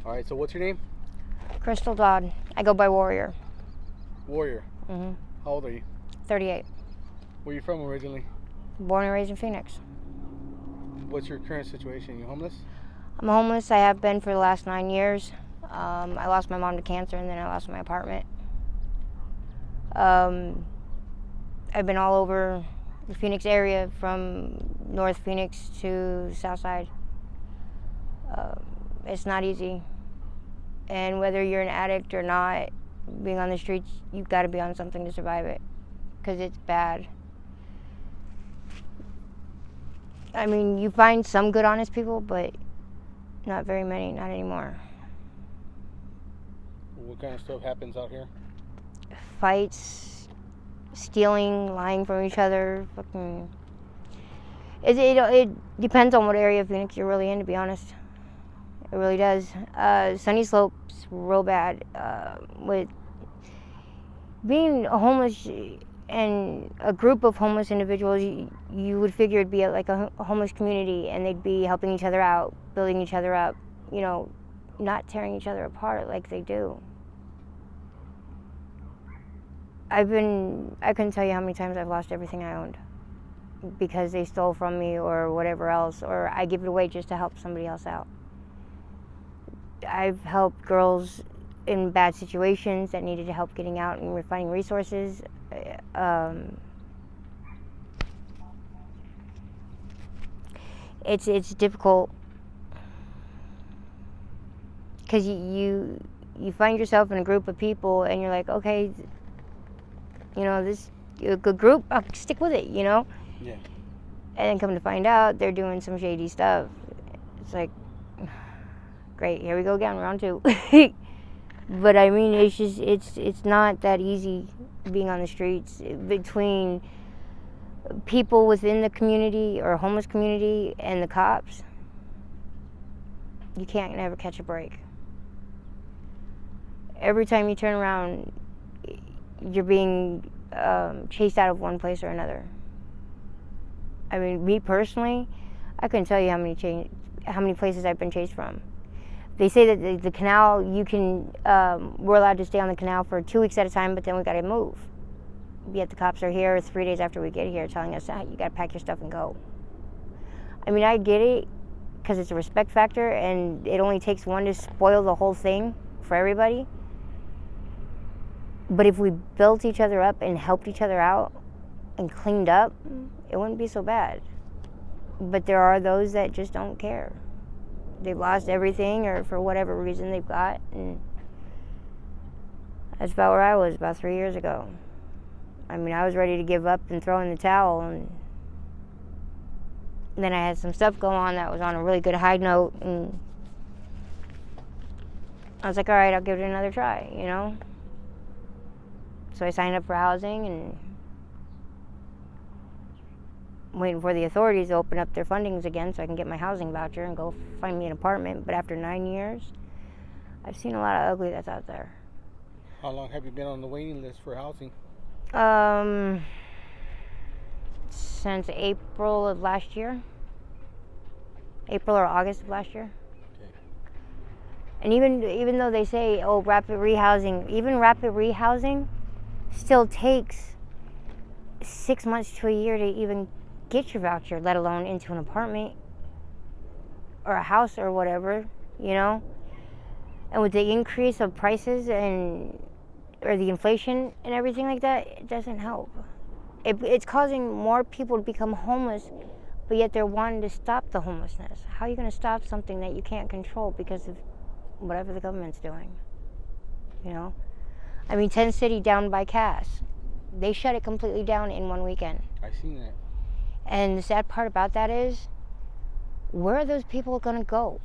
All right, so what's your name? Crystal Dodd. I go by Warrior. Warrior. Mm-hmm. How old are you? 38. Where are you from originally? Born and raised in Phoenix. What's your current situation? You homeless? I'm homeless. I have been for the last 9 years. I lost my mom to cancer, and then I lost my apartment. I've been all over the Phoenix area, from North Phoenix to South Side. It's not easy. And whether you're an addict or not, being on the streets, you've got to be on something to survive it, because it's bad. I mean, you find some good, honest people, but not very many, not anymore. What kind of stuff happens out here? Fights, stealing, lying from each other. Fucking. It depends on what area of Phoenix you're really in, to be honest. It really does. Sunny Slope's real bad. With being homeless and a group of homeless individuals, you would figure it'd be like a homeless community, and they'd be helping each other out, building each other up, not tearing each other apart like they do. I couldn't tell you how many times I've lost everything I owned because they stole from me or whatever else, or I give it away just to help somebody else out. I've helped girls in bad situations that needed help getting out and finding resources. It's difficult because you find yourself in a group of people and you're like, okay, this a good group, I'll stick with it, Yeah. And then come to find out they're doing some shady stuff. It's like, great, here we go again, round 2. But I mean, it's not that easy being on the streets between people within the community or homeless community and the cops. You can't never catch a break. Every time you turn around, you're being chased out of one place or another. I mean, me personally, I couldn't tell you how many places I've been chased from. They say that the canal, we're allowed to stay on the canal for 2 weeks at a time, but then we got to move. Yet the cops are here 3 days after we get here telling us, you got to pack your stuff and go. I mean, I get it, because it's a respect factor, and it only takes one to spoil the whole thing for everybody. But if we built each other up and helped each other out and cleaned up, it wouldn't be so bad. But there are those that just don't care. They've lost everything, or for whatever reason they've got, and that's about where I was about 3 years ago. I mean, I was ready to give up and throw in the towel, and then I had some stuff going on that was on a really good high note, and I was like, all right, I'll give it another try, So I signed up for housing, and I'm waiting for the authorities to open up their fundings again so I can get my housing voucher and go find me an apartment. But after 9 years, I've seen a lot of ugly that's out there. How long have you been on the waiting list for housing? Since April of last year. April or August of last year. Okay. And even though they say, rapid rehousing, even rapid rehousing still takes 6 months to a year to even get your voucher, let alone into an apartment or a house or whatever, And with the increase of prices or the inflation and everything like that, it doesn't help. It's causing more people to become homeless, but yet they're wanting to stop the homelessness. How are you going to stop something that you can't control because of whatever the government's doing? I mean, Tent City down by Cass, they shut it completely down in 1 weekend. I seen that. And the sad part about that is, where are those people going to go?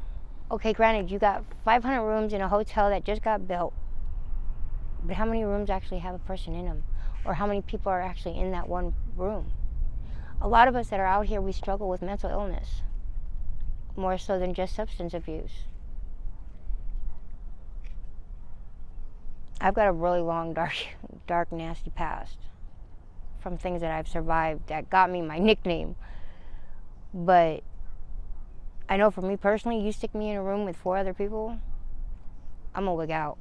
Okay, granted, you got 500 rooms in a hotel that just got built, but how many rooms actually have a person in them? Or how many people are actually in that one room? A lot of us that are out here, we struggle with mental illness, more so than just substance abuse. I've got a really long, dark, nasty past from things that I've survived that got me my nickname. But I know for me personally, you stick me in a room with 4 other people, I'm gonna wig out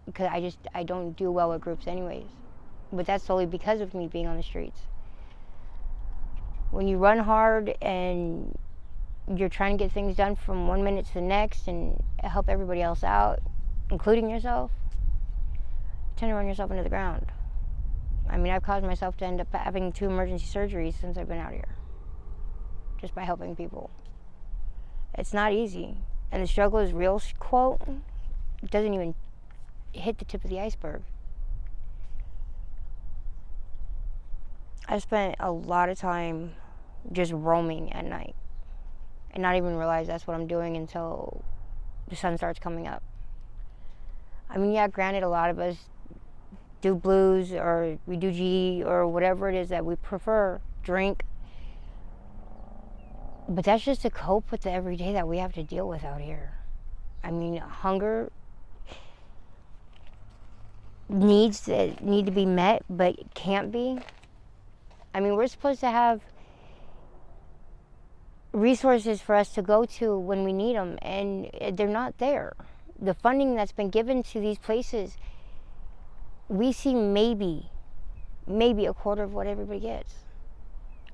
because I don't do well with groups anyways. But that's solely because of me being on the streets. When you run hard and you're trying to get things done from 1 minute to the next and help everybody else out, including yourself, you tend to run yourself into the ground. I mean, I've caused myself to end up having 2 emergency surgeries since I've been out here, just by helping people. It's not easy, and the struggle is real quote doesn't even hit the tip of the iceberg. I spent a lot of time just roaming at night and not even realize that's what I'm doing until the sun starts coming up. I mean, yeah, granted, a lot of us do blues or we do G or whatever it is that we prefer, drink. But that's just to cope with the everyday that we have to deal with out here. I mean, hunger, needs that need to be met but can't be. I mean, we're supposed to have resources for us to go to when we need them, and they're not there. The funding that's been given to these places, we see maybe a quarter of what everybody gets.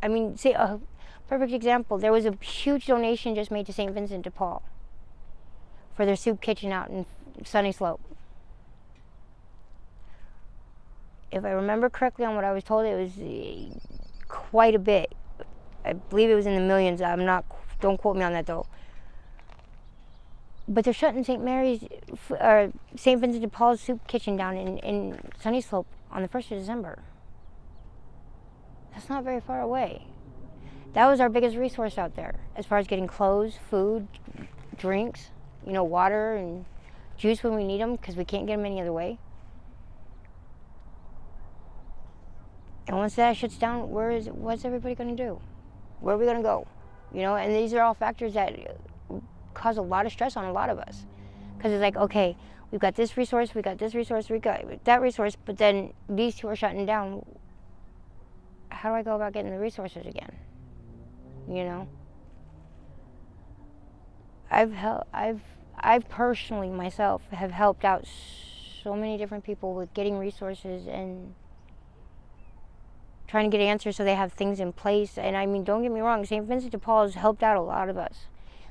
I mean, say a perfect example, there was a huge donation just made to St. Vincent de Paul for their soup kitchen out in Sunny Slope. If I remember correctly on what I was told, it was quite a bit. I believe it was in the millions. Don't quote me on that though. But they're shutting St. Mary's, or St. Vincent de Paul's soup kitchen down in Sunny Slope on the 1st of December. That's not very far away. That was our biggest resource out there, as far as getting clothes, food, drinks, water and juice when we need them, because we can't get them any other way. And once that shuts down, what's everybody going to do? Where are we going to go? And these are all factors that cause a lot of stress on a lot of us. Because it's like, okay, we've got this resource, we got this resource, we got that resource, but then these two are shutting down. How do I go about getting the resources again? I've personally myself have helped out so many different people with getting resources and trying to get answers so they have things in place. And I mean, don't get me wrong, St. Vincent de Paul has helped out a lot of us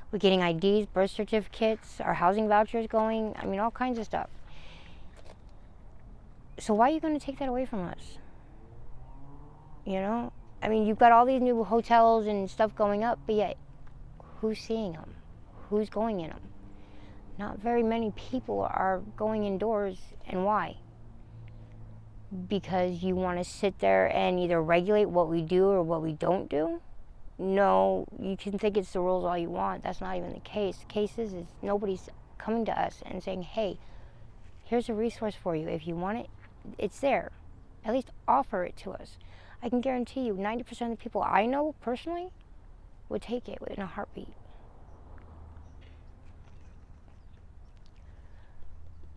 with getting IDs, birth certificates, our housing vouchers going, I mean, all kinds of stuff. So why are you going to take that away from us? I mean, you've got all these new hotels and stuff going up, but yet, who's seeing them? Who's going in them? Not very many people are going indoors, and why? Because you want to sit there and either regulate what we do or what we don't do? No, you can think it's the rules all you want. That's not even the case. The case is nobody's coming to us and saying, hey, here's a resource for you. If you want it, it's there. At least offer it to us. I can guarantee you 90% of the people I know personally would take it in a heartbeat.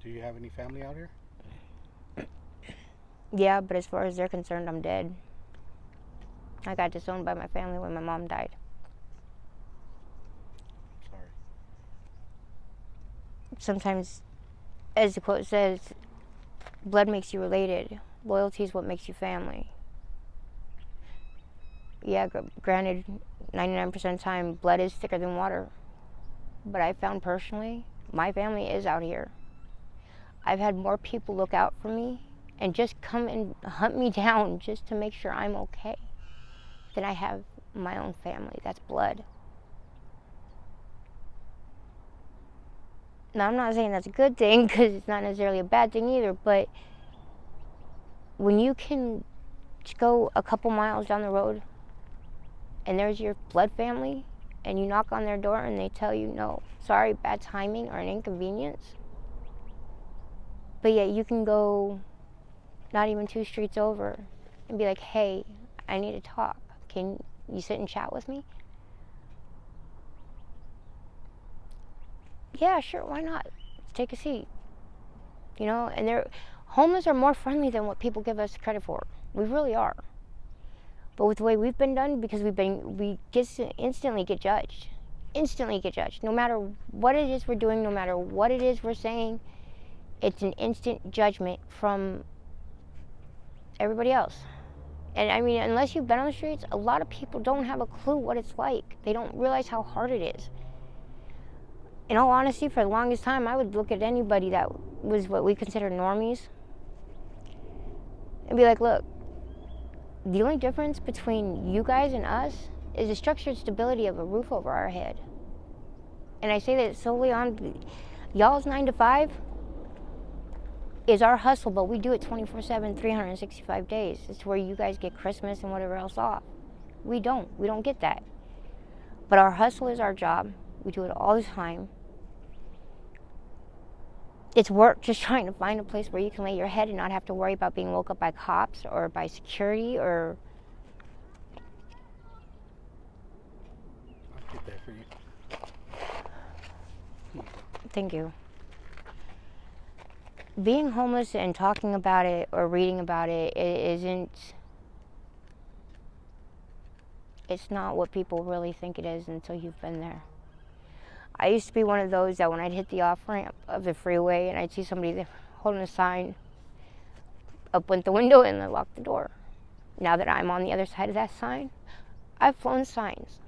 Do you have any family out here? Yeah, but as far as they're concerned, I'm dead. I got disowned by my family when my mom died. Sorry. Sometimes, as the quote says, blood makes you related. Loyalty is what makes you family. Yeah, granted, 99% of the time, blood is thicker than water. But I found personally, my family is out here. I've had more people look out for me and just come and hunt me down just to make sure I'm okay than I have my own family. That's blood. Now, I'm not saying that's a good thing, because it's not necessarily a bad thing either, but when you can go a couple miles down the road and there's your blood family, and you knock on their door and they tell you, no, sorry, bad timing or an inconvenience, but yet you can go not even 2 streets over and be like, hey, I need to talk. Can you sit and chat with me? Yeah, sure, why not? Let's take a seat. And homeless are more friendly than what people give us credit for. We really are. But with the way we've been done, because we instantly get judged. instantly get judged. No matter what it is we're doing, no matter what it is we're saying, it's an instant judgment from everybody else. And I mean, unless you've been on the streets, a lot of people don't have a clue what it's like. They don't realize how hard it is. In all honesty, for the longest time, I would look at anybody that was what we consider normies and be like, look, the only difference between you guys and us is the structured stability of a roof over our head. And I say that solely on y'all's 9 to 5 is our hustle, but we do it 24/7, 365 days. It's where you guys get Christmas and whatever else off. We don't get that. But our hustle is our job. We do it all the time. It's work just trying to find a place where you can lay your head and not have to worry about being woke up by cops or by security or... I'll get that for you. Thank you. Being homeless and talking about it or reading about it, it's not what people really think it is until you've been there. I used to be one of those that when I'd hit the off-ramp of the freeway and I'd see somebody there holding a sign, up went the window and I locked the door. Now that I'm on the other side of that sign, I've flown signs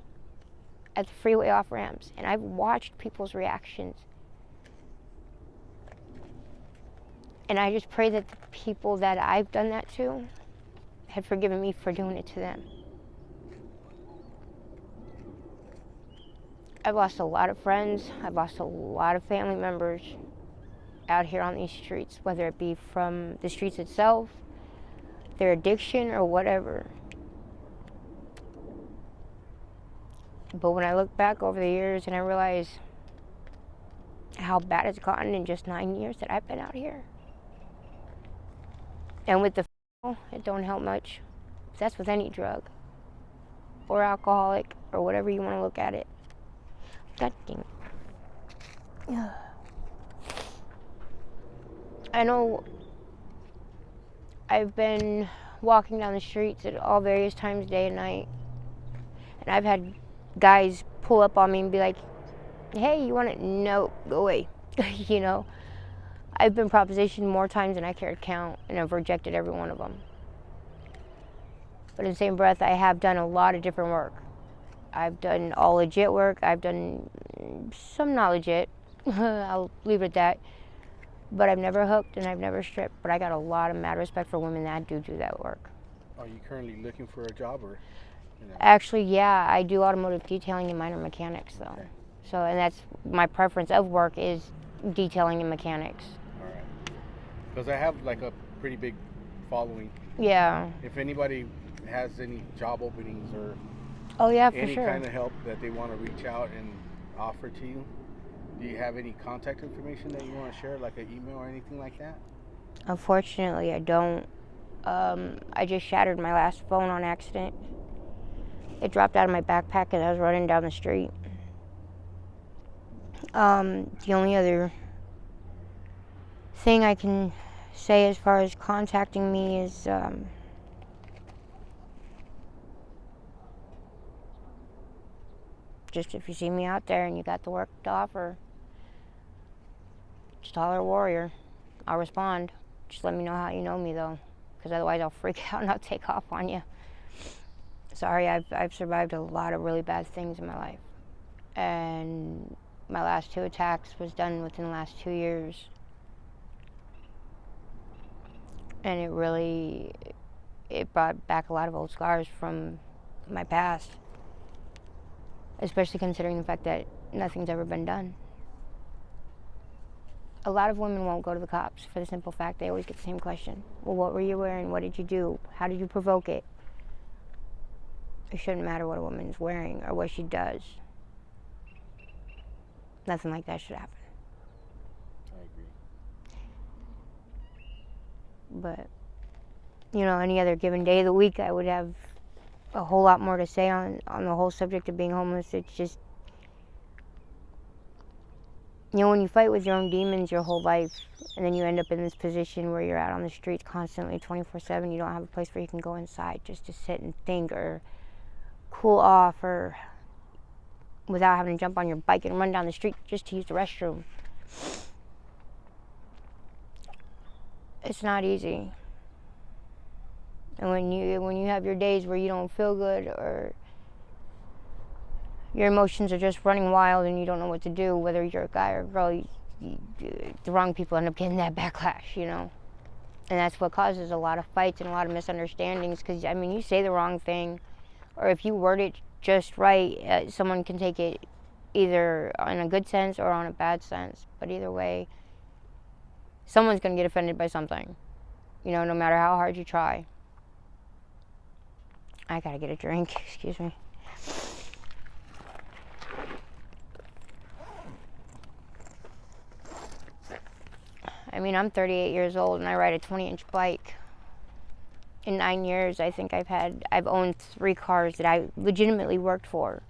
at the freeway off-ramps and I've watched people's reactions. And I just pray that the people that I've done that to had forgiven me for doing it to them. I've lost a lot of friends. I've lost a lot of family members out here on these streets, whether it be from the streets itself, their addiction, or whatever. But when I look back over the years and I realize how bad it's gotten in just 9 years that I've been out here, and with the it don't help much. That's with any drug or alcoholic or whatever you want to look at it. God damn it. I know I've been walking down the streets at all various times, day and night, and I've had guys pull up on me and be like, hey, you want it? No, go away. You know? I've been propositioned more times than I care to count, and I've rejected every one of them. But in the same breath, I have done a lot of different work. I've done all legit work. I've done some not legit. I'll leave it at that. But I've never hooked and I've never stripped. But I got a lot of mad respect for women that do that work. Are you currently looking for a job or? Actually, yeah, I do automotive detailing and minor mechanics, though. Okay. So, and that's my preference of work is detailing and mechanics. Because I have like a pretty big following. Yeah. If anybody has any job openings or oh yeah, for any sure. kind of help that they want to reach out and offer to you, do you have any contact information that you want to share, like an email or anything like that? Unfortunately, I don't. I just shattered my last phone on accident. It dropped out of my backpack as I was running down the street. The only other thing I can say as far as contacting me is just if you see me out there and you got the work to offer, just holler warrior. I'll respond. Just let me know how you know me though, because otherwise I'll freak out and I'll take off on you. Sorry, I've survived a lot of really bad things in my life, and my last 2 attacks was done within the last 2 years. And it brought back a lot of old scars from my past, especially considering the fact that nothing's ever been done. A lot of women won't go to the cops for the simple fact they always get the same question. Well, what were you wearing? What did you do? How did you provoke it? It shouldn't matter what a woman's wearing or what she does. Nothing like that should happen. I agree. But, you know, any other given day of the week, I would have a whole lot more to say on the whole subject of being homeless. It's just, you know, when you fight with your own demons your whole life, and then you end up in this position where you're out on the streets constantly 24/7, you don't have a place where you can go inside just to sit and think or cool off or without having to jump on your bike and run down the street just to use the restroom. It's not easy. And when you have your days where you don't feel good, or your emotions are just running wild and you don't know what to do, whether you're a guy or a girl, the wrong people end up getting that backlash, you know? And that's what causes a lot of fights and a lot of misunderstandings, because, I mean, you say the wrong thing, or if you word it just right, someone can take it either in a good sense or on a bad sense. But either way, someone's going to get offended by something, you know, no matter how hard you try. I gotta get a drink, excuse me. I mean, I'm 38 years old and I ride a 20-inch bike. In 9 years, I think I've owned 3 cars that I legitimately worked for.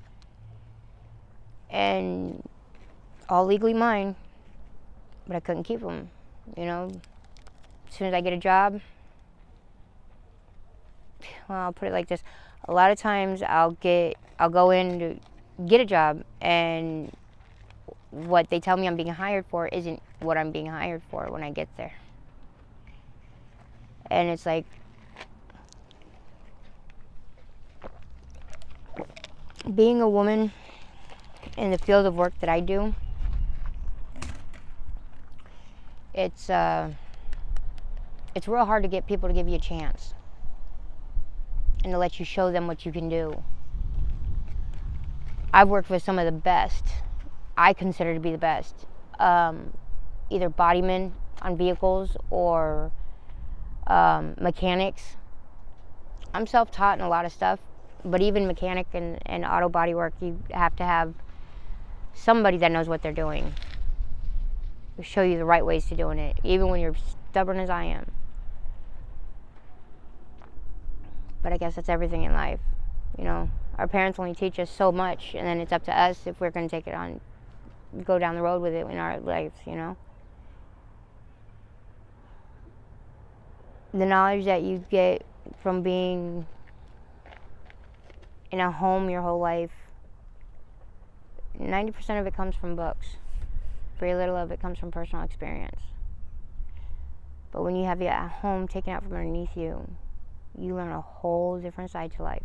And all legally mine, but I couldn't keep them, you know. As soon as I get a job, well, I'll put it like this. A lot of times I'll go in to get a job, and what they tell me I'm being hired for isn't what I'm being hired for when I get there. And it's like, being a woman in the field of work that I do, it's real hard to get people to give you a chance and to let you show them what you can do. I've worked with some of the best, I consider to be the best, either bodymen on vehicles or mechanics. I'm self-taught in a lot of stuff, but even mechanic and auto body work, you have to have somebody that knows what they're doing to show you the right ways to doing it, even when you're stubborn as I am. But I guess that's everything in life, you know. Our parents only teach us so much, and then it's up to us if we're going to take it on, go down the road with it in our lives, you know. The knowledge that you get from being in a home your whole life, 90% of it comes from books. Very little of it comes from personal experience. But when you have your home taken out from underneath you, you learn a whole different side to life.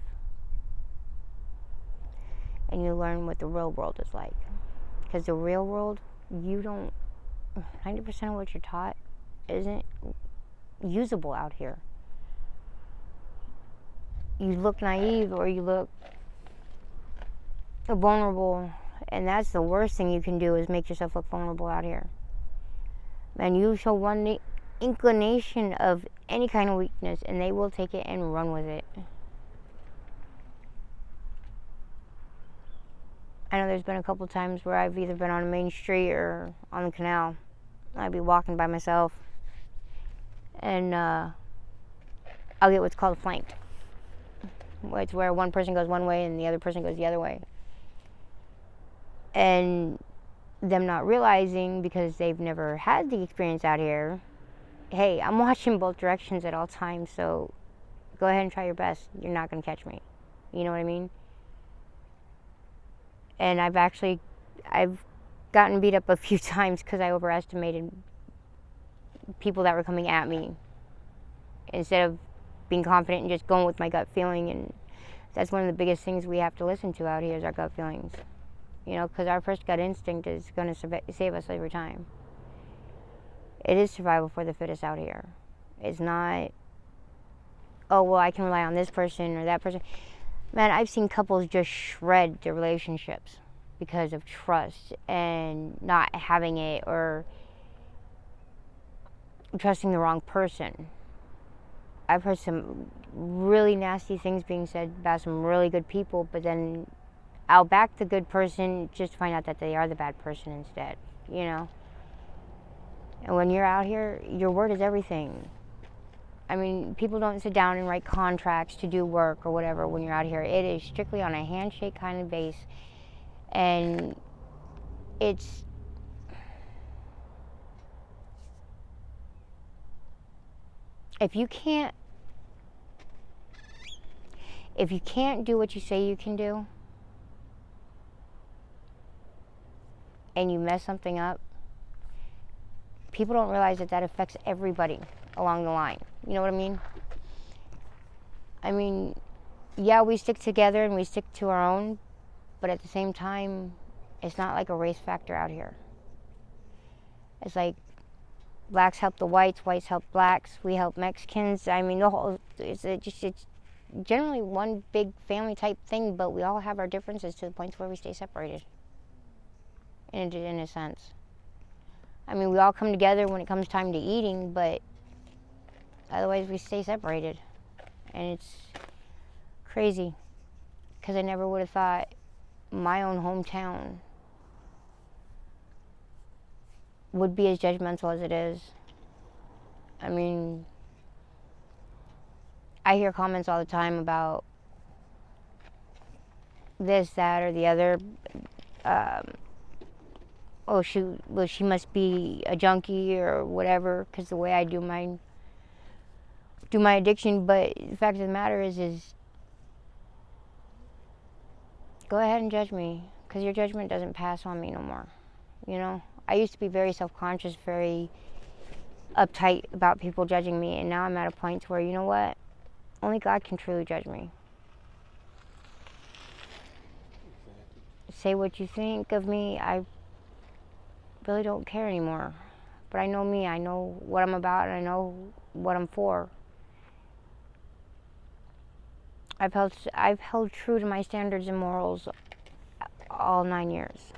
And you learn what the real world is like. Because the real world, 90% of what you're taught isn't usable out here. You look naive or you look vulnerable, and that's the worst thing you can do, is make yourself look vulnerable out here. And you show one inclination of any kind of weakness and they will take it and run with it. I know there's been a couple times where I've either been on a main street or on the canal. I'd be walking by myself and I'll get what's called flanked. It's where one person goes one way and the other person goes the other way. And them not realizing, because they've never had the experience out here, hey, I'm watching both directions at all times, so go ahead and try your best. You're not going to catch me. You know what I mean? And I've gotten beat up a few times because I overestimated people that were coming at me instead of being confident and just going with my gut feeling. And that's one of the biggest things we have to listen to out here, is our gut feelings. You know, because our first gut instinct is going to save us every time. It is survival for the fittest out here. It's not, oh, well, I can rely on this person or that person. Man, I've seen couples just shred their relationships because of trust and not having it, or trusting the wrong person. I've heard some really nasty things being said about some really good people, but then I'll back the good person just to find out that they are the bad person instead, you know? And when you're out here, your word is everything. I mean, people don't sit down and write contracts to do work or whatever when you're out here. It is strictly on a handshake kind of base. And it's... If you can't do what you say you can do, and you mess something up, people don't realize that that affects everybody along the line. You know what I mean? I mean, yeah, we stick together and we stick to our own, but at the same time, it's not like a race factor out here. It's like blacks help the whites help blacks, we help Mexicans. I mean, it's generally one big family type thing, but we all have our differences to the point where we stay separated. In a sense. I mean, we all come together when it comes time to eating, but otherwise we stay separated. And it's crazy, because I never would have thought my own hometown would be as judgmental as it is. I mean, I hear comments all the time about this, that, or the other. Oh, she must be a junkie or whatever, because the way I do my addiction. But the fact of the matter is go ahead and judge me, because your judgment doesn't pass on me no more. You know, I used to be very self-conscious, very uptight about people judging me, and now I'm at a point where, you know what, only God can truly judge me. Say what you think of me, I really don't care anymore. But I know me, I know what I'm about, and I know what I'm for. I've held true to my standards and morals all 9 years.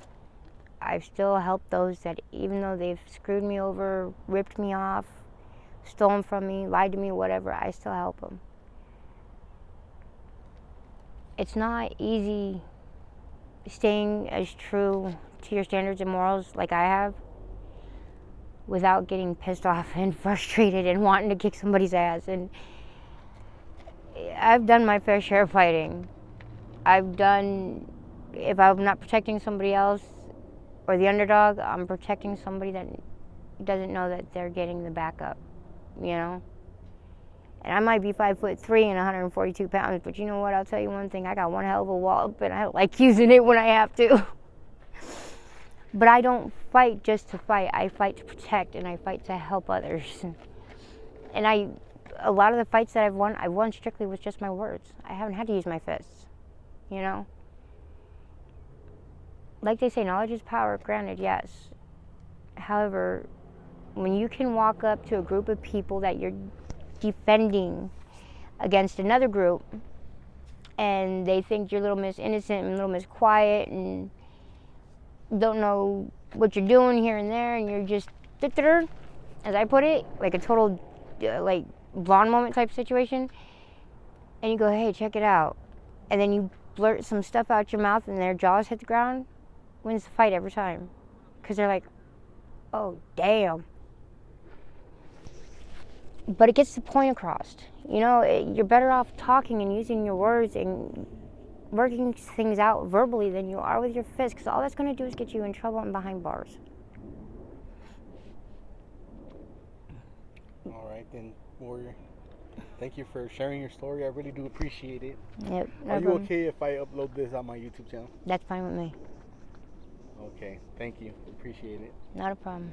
I've still helped those that, even though they've screwed me over, ripped me off, stolen from me, lied to me, whatever, I still help them. It's not easy staying as true to your standards and morals like I have without getting pissed off and frustrated and wanting to kick somebody's ass. And I've done my fair share of fighting. If I'm not protecting somebody else or the underdog, I'm protecting somebody that doesn't know that they're getting the backup, you know? And I might be 5'3" and 142 pounds, but you know what? I'll tell you one thing, I got one hell of a wallop, and I like using it when I have to. But I don't fight just to fight. I fight to protect, and I fight to help others. And a lot of the fights that I've won strictly with just my words. I haven't had to use my fists, you know? Like they say, knowledge is power, granted, yes. However, when you can walk up to a group of people that you're defending against another group, and they think you're Little Miss Innocent and Little Miss Quiet and don't know what you're doing here and there, and you're just, as I put it, like a total like blonde moment type situation, and you go, hey, check it out, and then you blurt some stuff out your mouth and their jaws hit the ground, wins the fight every time, because they're like, oh damn. But it gets the point across. You know, you're better off talking and using your words and working things out verbally than you are with your fists, because all that's going to do is get you in trouble and behind bars. All right, then, Warrior. Thank you for sharing your story. I really do appreciate it. Yep. Are you okay if I upload this on my YouTube channel? That's fine with me. Okay, thank you. Appreciate it. Not a problem.